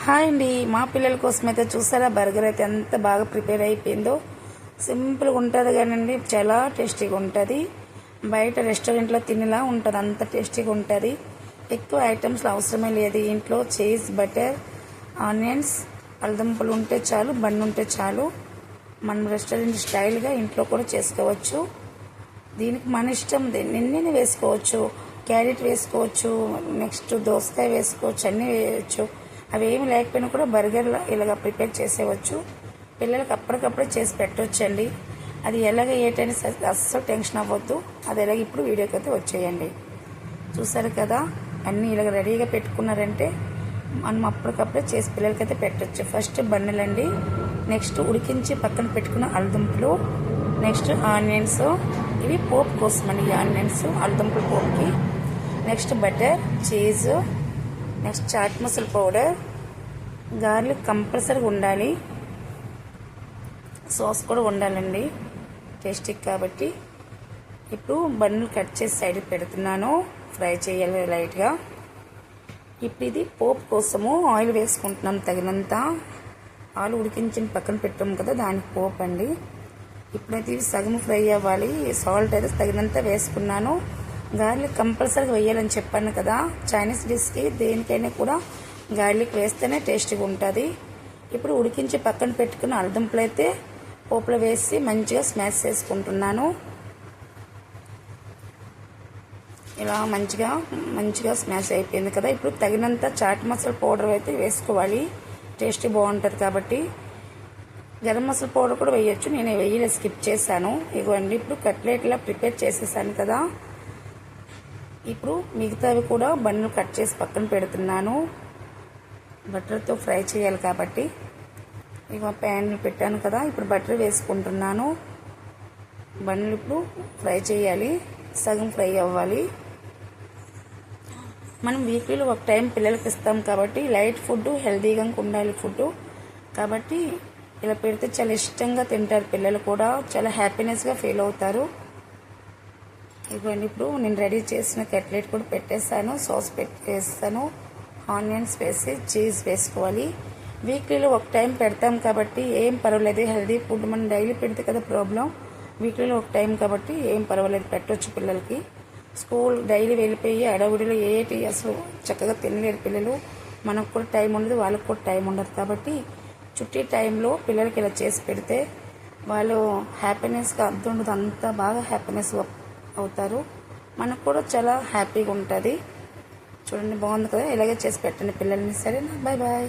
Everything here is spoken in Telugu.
హాయ్ అండి, మా పిల్లల కోసం అయితే చూసారా బర్గర్ అయితే ఎంత బాగా ప్రిపేర్ అయిపోయిందో. సింపుల్గా ఉంటుంది కానండి చాలా టేస్టీగా ఉంటుంది. బయట రెస్టారెంట్లో తినేలా ఉంటుంది, అంత టేస్టీగా ఉంటుంది. ఎక్కువ ఐటమ్స్లో అవసరమే లేదు. ఇంట్లో చీజ్, బటర్, ఆనియన్స్, అల్లంపులు ఉంటే చాలు, బన్ ఉంటే చాలు. మనం రెస్టారెంట్ స్టైల్గా ఇంట్లో కూడా చేసుకోవచ్చు. దీనికి మన ఇష్టం, నిన్న వేసుకోవచ్చు. క్యారెట్ వేసుకోవచ్చు, నెక్స్ట్ దోసకాయ వేసుకోవచ్చు, అన్నీ వేయవచ్చు. అవి ఏమి లేకపోయినా కూడా బర్గర్లో ఇలాగ ప్రిపేర్ చేసేవచ్చు. పిల్లలకి అప్పటికప్పుడే చేసి పెట్టవచ్చండి. అది ఎలాగ ఏటని అస్సలు టెన్షన్ అవ్వద్దు. అది ఎలాగ ఇప్పుడు వీడియోకి అయితే వచ్చేయండి. చూసారు కదా, అన్నీ ఇలాగ రెడీగా పెట్టుకున్నారంటే మనం అప్పటికప్పుడే చేసి పిల్లలకైతే పెట్టచ్చు. ఫస్ట్ బన్నులండి, నెక్స్ట్ ఉడికించి పక్కన పెట్టుకున్న అల్లందుంపలు, నెక్స్ట్ ఆనియన్స్. ఇవి పోపు కోసం అండి, ఆనియన్స్ అల్లందుంపల పోపుకి. Next butter, cheese, next chaat masala powder, garlic కంపల్సరీగా ఉండాలి, సాస్ కూడా ఉండాలండి టేస్టీకి కాబట్టి. ఇప్పుడు బన్నులు కట్ చేసి సైడ్ పెడుతున్నాను, ఫ్రై చేయాలి లైట్గా. ఇప్పుడు ఇది పోపు కోసము ఆయిల్ వేసుకుంటున్నాం తగినంత. ఆలు ఉడికించిన పక్కన పెట్టాము కదా, దానికి పోపు అండి. ఇప్పుడైతే ఇవి సగం ఫ్రై అవ్వాలి. సాల్ట్ అయితే తగినంత వేసుకున్నాను. గార్లిక్ కంపల్సరీగా వేయాలని చెప్పాను కదా, చైనీస్ డిష్కి దేనికైనా కూడా గార్లిక్ వేస్తేనే టేస్టీగా ఉంటుంది. ఇప్పుడు ఉడికించి పక్కన పెట్టుకున్న అల్లంపులు అయితే పోపులో వేసి మంచిగా స్మాష్ చేసుకుంటున్నాను. ఇలా మంచిగా స్మాష్ అయిపోయింది కదా. ఇప్పుడు తగినంత చాట్ మసాలా పౌడర్ అయితే వేసుకోవాలి, టేస్టీ బాగుంటుంది కాబట్టి. గరం మసాలా పౌడర్ కూడా వేయచ్చు, నేను వేయలేదు, స్కిప్ చేశాను. ఇవ్వండి, ఇప్పుడు కట్లెట్లా ప్రిపేర్ చేసేసాను కదా. ఇప్పుడు మిగతావి కూడా బన్నులు కట్ చేసి పక్కన పెడుతున్నాను. బటర్తో ఫ్రై చేయాలి కాబట్టి. ఇక ప్యాన్ పెట్టాను కదా, ఇప్పుడు బటర్ వేసుకుంటున్నాను. బన్నులు ఇప్పుడు ఫ్రై చేయాలి, సగం ఫ్రై అవ్వాలి. మనం వీక్లీలో ఒక టైం పిల్లలకి ఇస్తాం కాబట్టి లైట్ ఫుడ్, హెల్తీగా ఉండాలి ఫుడ్ కాబట్టి ఇలా పెడితే చాలా ఇష్టంగా తింటారు పిల్లలు కూడా, చాలా హ్యాపీనెస్గా ఫీల్ అవుతారు. ఇవ్వండి, ఇప్పుడు నేను రెడీ చేసిన కట్లెట్ కూడా పెట్టేస్తాను, సాస్ పెట్టేస్తాను. ఆనియన్స్ వేసి చీజ్ వేసుకోవాలి. వీక్లీలో ఒక టైం పెడతాం కాబట్టి ఏం పర్వాలేదు, హెల్తీ ఫుడ్ మనం డైలీ పెడితే కదా ప్రాబ్లం. వీక్లీలో ఒక టైం కాబట్టి ఏం పర్వాలేదు, పెట్టవచ్చు పిల్లలకి. స్కూల్ డైలీ వెళ్ళిపోయి అడవుడిలో ఏటి అసలు చక్కగా తినలేరు పిల్లలు. మనకు కూడా టైం ఉండదు, వాళ్ళకు కూడా టైం ఉండదు కాబట్టి చుట్టి టైంలో పిల్లలకి ఇలా చేసి పెడితే వాళ్ళు హ్యాపీనెస్గా అర్థం అంతా బాగా హ్యాపీనెస్ అవుతారు. మనకు కూడా చాలా హ్యాపీగా ఉంటుంది. చూడండి, బాగుంది కదా, ఇలాగే చేసి పెట్టండి పిల్లల్ని. సరేనా, బాయ్ బాయ్.